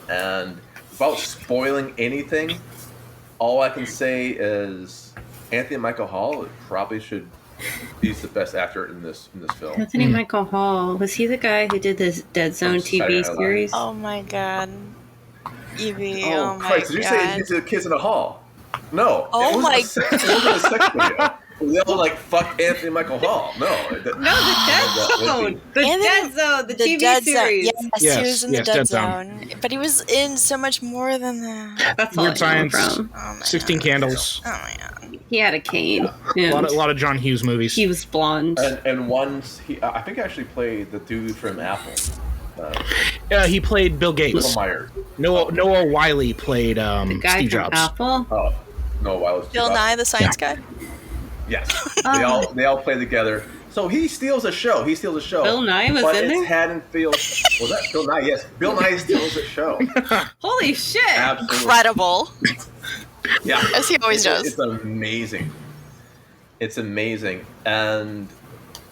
And without spoiling anything, all I can say is Anthony Michael Hall probably should he's the best actor in this film. Anthony Michael Hall, was he the guy who did this Dead Zone TV series? Oh my god, Evie! Oh, Christ! Did you say he's the kids in the hall? No. Oh my! It wasn't a sex video. They all like fuck Anthony Michael Hall. No, the Dead Zone. The Dead Zone, the TV series. Yes, he was in the Dead Zone. But he was in so much more than that. That's Weird Science. Oh 16 Candles. Oh my god. He had a cane. A lot of John Hughes movies. He was blonde. And once I think he actually played the dude from Apple. He played Bill Gates. Myers. Noah Wiley played the guy Steve from Jobs. Apple. Oh, Noah Wiley. Bill Nye, the science guy. Yes, they all play together. So he steals a show. Bill Nye was in there? Haddonfield. Was that Bill Nye? Yes, Bill Nye steals a show. Holy shit! Absolutely. Incredible. Yeah, as he always does. It's amazing. It's amazing. And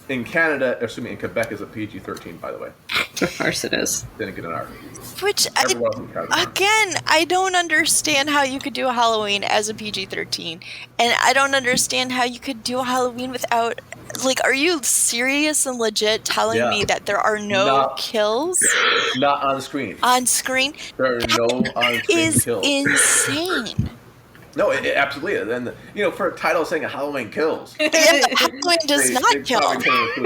in Canada, in Quebec, is a PG-13, by the way. Of course it is. Didn't get an R. Which, I don't understand how you could do a Halloween as a PG-13. And I don't understand how you could do a Halloween without... Like, are you serious and legit telling me that there are no kills? Not on screen. On screen? There are no on-screen kills. Is insane. No, it absolutely is. And, for a title saying Halloween kills. Halloween does not kill.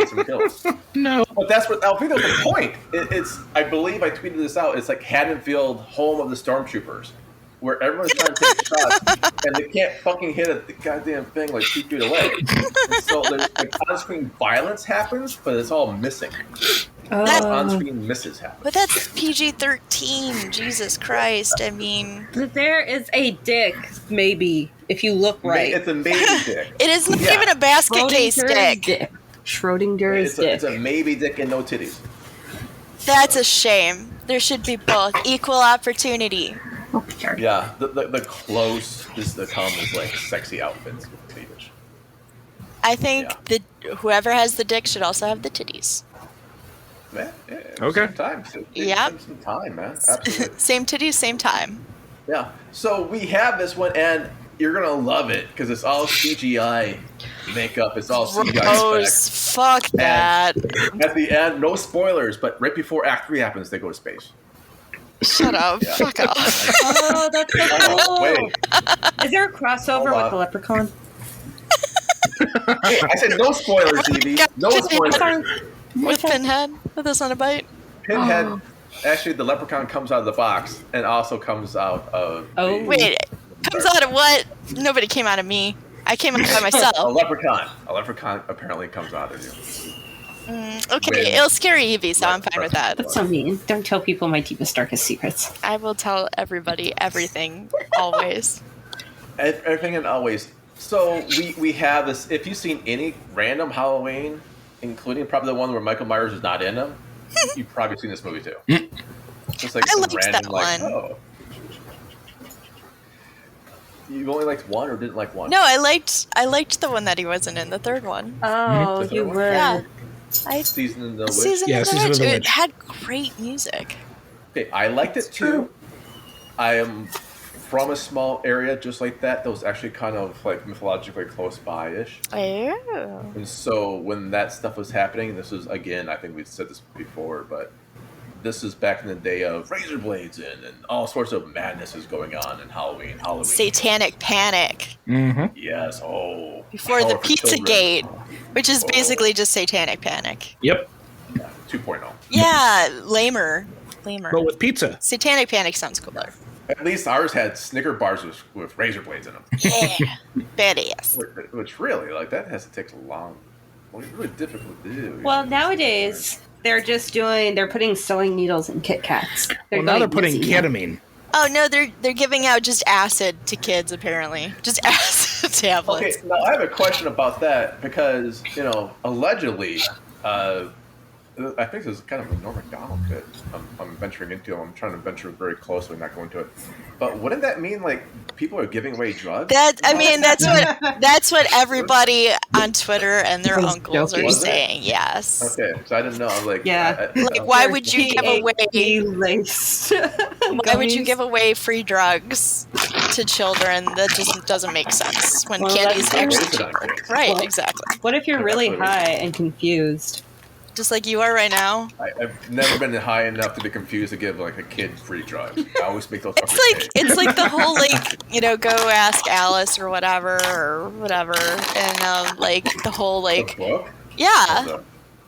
Some kills. No. But that's what, I think that's the point. It's, I believe I tweeted this out, it's like Haddonfield, home of the stormtroopers, where everyone's trying to take shots, and they can't fucking hit the goddamn thing like 2 feet away. And so there's like on-screen violence happens, but it's all missing. On-screen misses happen. But that's PG-13. Jesus Christ! I mean, there is a dick, maybe if you look right. It's a maybe dick. It isn't even a basket case dick. Schrodinger's dick. It's a maybe dick and no titties. That's a shame. There should be both. Equal opportunity. Yeah, the close is the come is like sexy outfits with cleavage. I think whoever has the dick should also have the titties. Man, okay. Some time. Some time, man. Absolutely. Same titties, same time. Yeah. So we have this one, and you're gonna love it because it's all CGI makeup. It's all CGI effects. Fuck that. And at the end, no spoilers, but right before Act 3 happens, they go to space. Shut up. Yeah. Fuck off. Oh, that's so cool. Wait. Is there a crossover with the Leprechaun? Hey, I said no spoilers, Evie. No spoilers. With Pinhead? With a Cenobite? Pinhead, actually, the Leprechaun comes out of the box and also comes out of... Wait, comes out of what? Nobody came out of me. I came out by myself. A leprechaun apparently comes out of you. Okay, it'll scare Evie, so I'm fine with that. That's so mean. Don't tell people my deepest, darkest secrets. I will tell everybody everything, always. Everything and always. So we have this. If you've seen any random Halloween, including probably the one where Michael Myers is not in them, you've probably seen this movie too. Just like I some liked random, that like, one. oh. You only liked one or didn't like one? No, I liked the one that he wasn't in, the third one. Oh, you would. Yeah. Season of the Witch. Season of the Witch. It had great music. Okay, I liked it too. I am from a small area just like that was actually kind of like mythologically close by-ish. Oh. And so when that stuff was happening, this was, again, I think we've said this before, but this is back in the day of razor blades and all sorts of madness is going on in Halloween. Satanic Panic. Mm-hmm. Yes, before the Pizzagate, which is basically just Satanic Panic. Yep. Yeah, 2.0. Yeah, lamer. But with pizza. Satanic Panic sounds cooler. At least ours had Snicker bars with razor blades in them. Yeah, badass. Which really, like, that has to take a long, really difficult to do. Well, nowadays, they're putting sewing needles in Kit Kats. Now they're putting ketamine. Oh, no, they're giving out just acid to kids, apparently. Just acid tablets. Okay, now I have a question about that because, allegedly, I think this is kind of a Norm Macdonald kid I'm venturing into. I'm trying to venture very closely, not going to it. But wouldn't that mean, like, people are giving away drugs? That's what everybody on Twitter and their uncles are saying, yes. Okay, so I didn't know. I was like... Yeah. Why would you give away... laced. Why would you give away free drugs to children, that just doesn't make sense when Well, candy is that's- actually cheaper. Right, Well- exactly. What if you're really high and confused? Just like you are right now. I've never been high enough to be confused to give like a kid free drugs. I always make those. It's like the whole go ask Alice or whatever, and like the whole The book? yeah,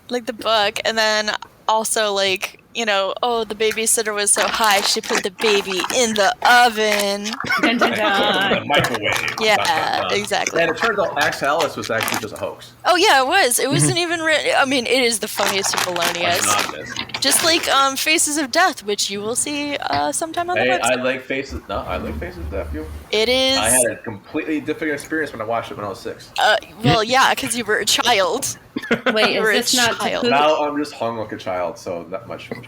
like the book, and then also the babysitter was so high she put the baby in the oven. Dun, dun, dun. The microwave. Yeah, exactly. And it turns out Axe Alice was actually just a hoax. Oh yeah, it was. It wasn't even. I mean, it is the funniest of Bolognias. Just like Faces of Death, which you will see sometime on the website. I like Faces. No, I like Faces of Death. It is. I had a completely different experience when I watched it when I was 6. Well, yeah, because you were a child. Wait, You were is this a not child. Tapu? Now I'm just hung like a child, so not much changes.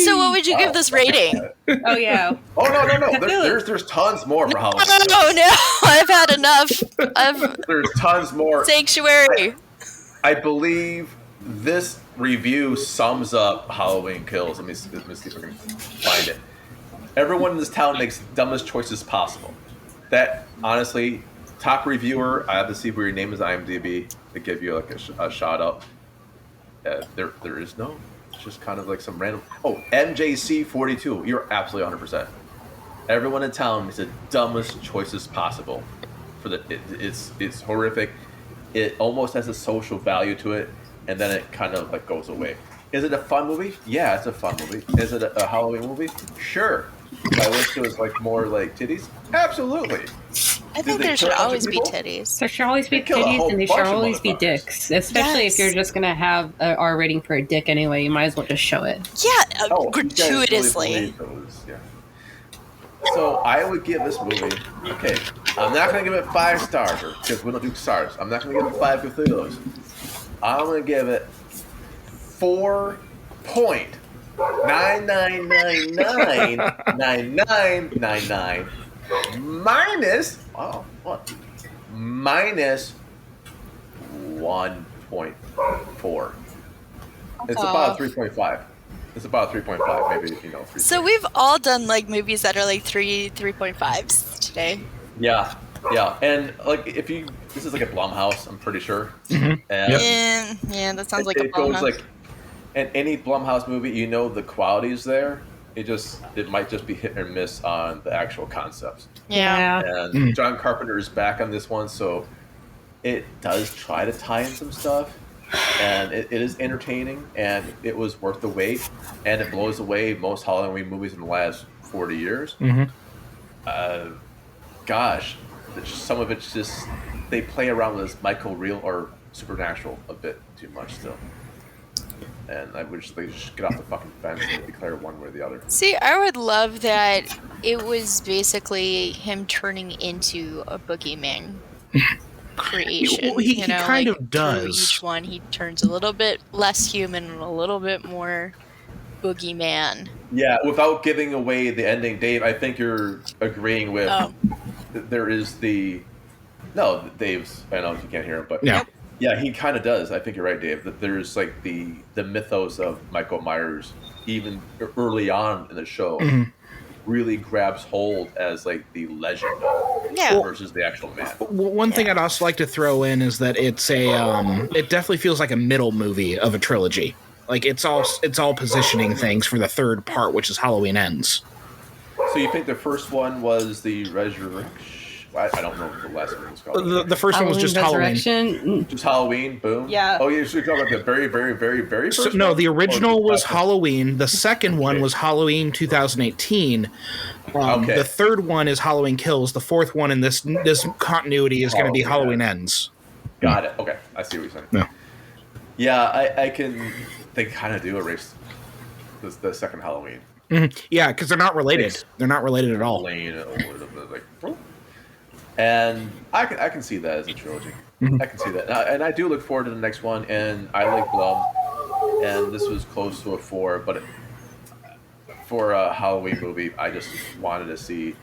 So what would you give this rating? Oh yeah. Oh no! There's tons more for Halloween. Oh no! I've had enough. There's tons more. Sanctuary. I believe this review sums up Halloween Kills. Let me see if I can find it. Everyone in this town makes the dumbest choices possible. That, honestly, top reviewer, I have to see where your name is IMDb to give you like a shout out. There is no. It's just kind of like some random. Oh, MJC42. You're absolutely 100%. Everyone in town makes the dumbest choices possible. It's horrific. It almost has a social value to it, and then it kind of like goes away. Is it a fun movie? Yeah, it's a fun movie. Is it a Halloween movie? Sure. I wish there was like more like titties. Absolutely. I think there should always be titties. There should always be They kill a titties whole and there should bunch of always be motherfuckers. dicks. Especially Yes. if you're just gonna have an R rating for a dick anyway, you might as well just show it. Yeah, You guys really gratuitously. believe those, yeah. So I would give this movie. Okay, I'm not gonna give it 5 stars because we don't do stars. I'm not gonna give it 5 Cthulhu's. I'm gonna give it 4.99999999 minus minus 1.4. It's about 3.5. It's about 3.5, maybe 3. So we've all done like movies that are like 3.5s today. Yeah, and like this is like a Blumhouse, I'm pretty sure. Mhm. And Yeah, that sounds like it a goes Blumhouse. like, in any Blumhouse movie, the quality's there. It might just be hit or miss on the actual concepts. Yeah. And John Carpenter is back on this one, so it does try to tie in some stuff, and it is entertaining, and it was worth the wait, and it blows away most Halloween movies in the last 40 years. Mhm. Gosh, some of it's just they play around with this Michael real or supernatural a bit too much still, and I wish they just get off the fucking fence and declare one way or the other. See, I would love that it was basically him turning into a boogeyman creation. Well, he kind of through does. Each one, he turns a little bit less human and a little bit more boogeyman. Yeah, without giving away the ending, Dave, I think you're agreeing with. There is Dave's. I know you can't hear him, but Yeah. yeah, he kind of does. I think you're right, Dave. That there's like the mythos of Michael Myers, even early on in the show, really grabs hold as like the legend Yeah. versus the actual man. One thing I'd also like to throw in is that it's it definitely feels like a middle movie of a trilogy. Like it's all positioning things for the third part, which is Halloween Ends. So you think the first one was the resurrection? I don't know what the last one was called. The first one was just Halloween. Resurrection. Just Halloween, boom. Yeah. Oh, you're talking about the very, very, very, very first one? No, the Or original was last one? Halloween. The second one was Halloween 2018. Okay. The third one is Halloween Kills. The fourth one in this continuity is going to be Halloween Halloween Ends. Got it. Okay, I see what you're saying. Yeah. Yeah, I can. They kind of do erase the second Halloween. Yeah, because they're not related. They're not related at all. Lane like, and I can see that as a trilogy. I can see that, and I do look forward to the next one. And I like Blum, and this was close to a 4, but for a Halloween movie, I just wanted to see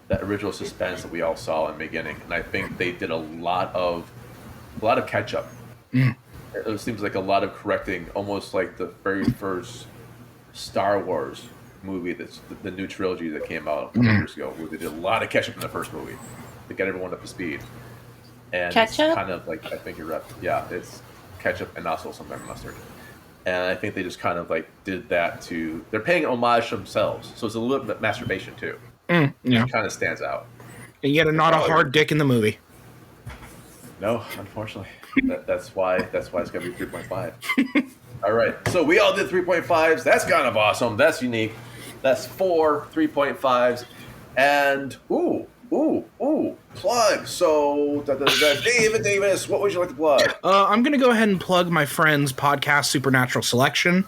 that original suspense that we all saw in the beginning, and I think they did a lot of catch up. It seems like a lot of correcting, almost like the very first Star Wars movie, that's the new trilogy that came out a couple years ago, where they did a lot of catch up in the first movie to get everyone up to speed. And it's kind of like, I think you're right. Yeah, it's ketchup and also some mustard. And I think they just kind of like did that to. They're paying homage to themselves, so it's a little bit masturbation too. Yeah, it kind of stands out. And yet, not a hard dick in the movie. No, unfortunately, that's why it's gonna be 3.5. All right, so we all did 3.5s. That's kind of awesome. That's unique. That's 4 3.5s, and plug. So, David Davis, what would you like to plug? I'm going to go ahead and plug my friend's podcast, Supernatural Selection.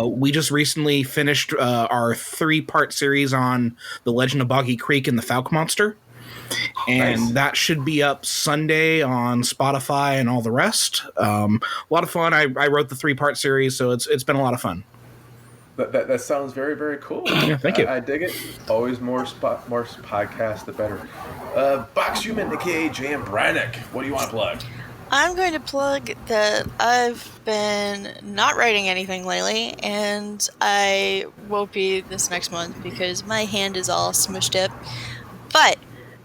We just recently finished our 3-part series on the Legend of Boggy Creek and the Falk Monster. And that should be up Sunday on Spotify and all the rest. A lot of fun. I wrote the 3-part series, so it's been a lot of fun. That sounds very, very cool. Yeah, thank you. I dig it. Always more podcasts, the better. Box Human, aka Jan Brannick. What do you want to plug? I'm going to plug that I've been not writing anything lately, and I won't be this next month because my hand is all smushed up. But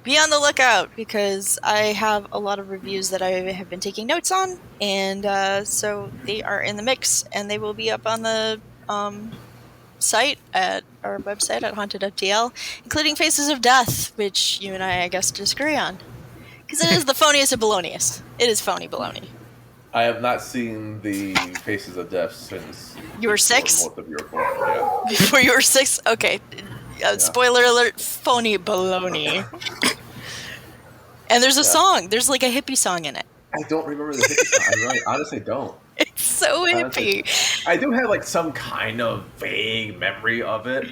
be on the lookout because I have a lot of reviews that I have been taking notes on, and so they are in the mix, and they will be up on the site at our website at HauntedMTL, including Faces of Death, which you and I guess, disagree on. Because it is the phoniest of baloniest. It is phony baloney. I have not seen the Faces of Death since... You were 6? Most of you were born, yeah. Before you were 6? Okay. Spoiler alert, phony baloney. And there's a song. There's like a hippie song in it. I don't remember the hippie song. I honestly don't. It's so hippie. I do have like some kind of vague memory of it,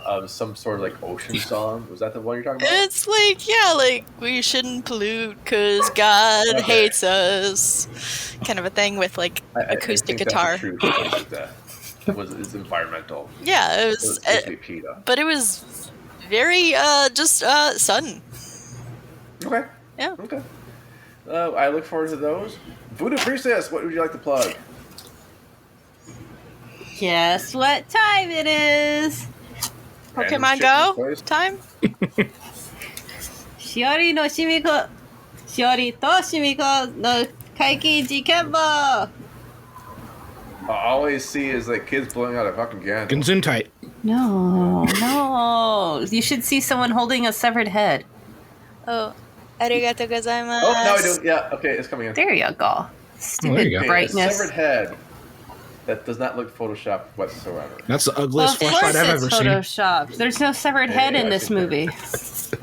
of some sort of like ocean song. Was that the one you're talking about? It's like, yeah, like we shouldn't pollute because God hates us, kind of a thing with like acoustic guitar. It's environmental. Yeah, it was. But it was very just sudden. Okay. Yeah. Okay. I look forward to those. Voodoo Priestess, what would you like to plug? Guess what time it is? Pokemon Go time? Shiori to Shimiko no Kaikiji Kembo! All I see is like kids blowing out a fucking gun. Gesundheit. No. You should see someone holding a severed head. Oh. Arigatou gozaimasu. Oh, now I do. Yeah, okay, it's coming in. There you go. Stupid brightness. A severed head that does not look photoshopped whatsoever. That's the ugliest flashlight I've ever seen. Photoshopped. There's no severed head in this movie.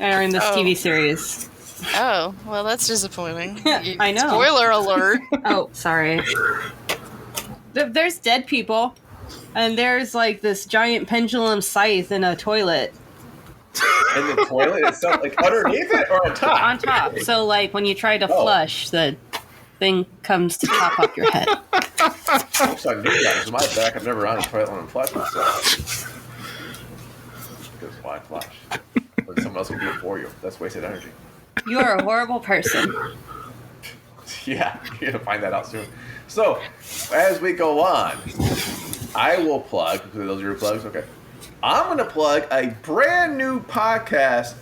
Or in this TV series. Oh, well, that's disappointing. I know. Spoiler alert. Oh, sorry. There's dead people. And there's like this giant pendulum scythe in a toilet. In the toilet itself, like underneath it or on top? On top. So like when you try to flush, the thing comes to chop up your head. Oops, I knew that. It's my back. I've never run a toilet when I'm flushing myself. Because why flush? When someone else can do it for you. That's wasted energy. You are a horrible person. Yeah, you're going to find that out soon. So, as we go on, I will plug, those are your plugs? Okay. I'm going to plug a brand new podcast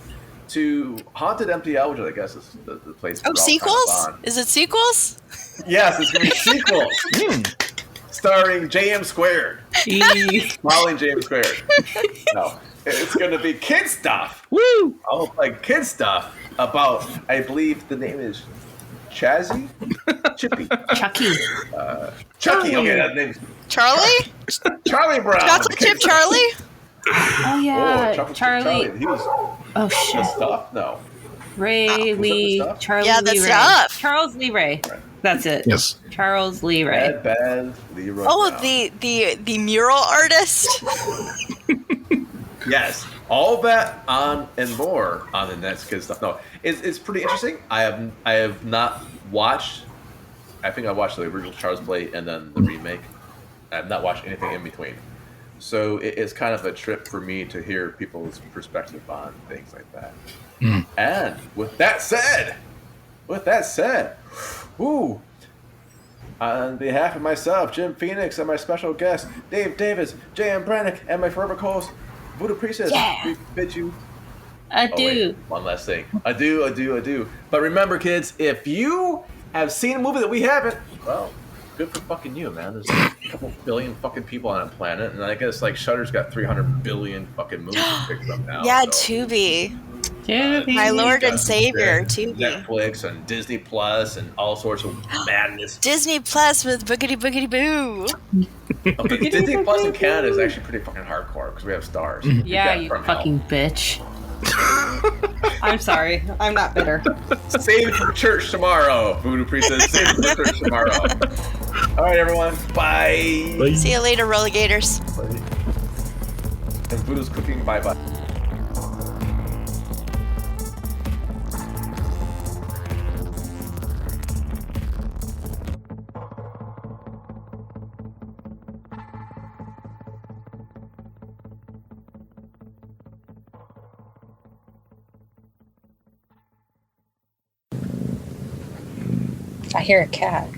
to HauntedMTL, which I guess is the place. Oh, sequels? Is it sequels? Yes, it's going to be sequels. Starring JM Squared. Molly James Squared. No, it's going to be kid stuff. Woo! I'll play kid stuff about, I believe the name is Chazzy? Chippy. Chucky. Chucky. Okay, that name's Charlie? Charlie Brown. Chocolate Chip Charlie? Oh, yeah. Charlie. He was shit. stuff? No. Ray Lee. Charlie yeah, Lee that's Ray. stuff. Charles Lee Ray. Right. That's it. Yes. Charles Lee Ray. Bad Leroy Oh, Brown. the mural artist? Yes. All that on and more on the next kid stuff. No, it's pretty interesting. I have not watched. I think I watched the original Charles Play and then the remake. I have not watched anything in between. So it's kind of a trip for me to hear people's perspective on things like that. Mm. And with that said, woo, on behalf of myself, Jim Phoenix, and my special guest, Dave Davis, J.M. Brannick, and my forever co-host, Voodoo Princess, Yeah. bid you. I Oh, do. wait, one last thing. I do. But remember, kids, if you have seen a movie that we haven't, well, good for fucking you, man. There's like a couple billion fucking people on that planet, and I guess like Shudder's got 300 billion fucking movies to pick from now. Yeah, so. Tubi. My Lord and Savior, Tubi. Netflix and Disney Plus and all sorts of madness. Disney Plus with Boogity Boogity Boo. Okay, Disney Plus in Canada is actually pretty fucking hardcore because we have stars. Yeah, you fucking bitch. I'm sorry. I'm not bitter. Save it for church tomorrow, Voodoo Princess. Save it for church tomorrow. All right, everyone. Bye. See you later, Relegators. And Voodoo's cooking. Bye-bye. I hear a cat.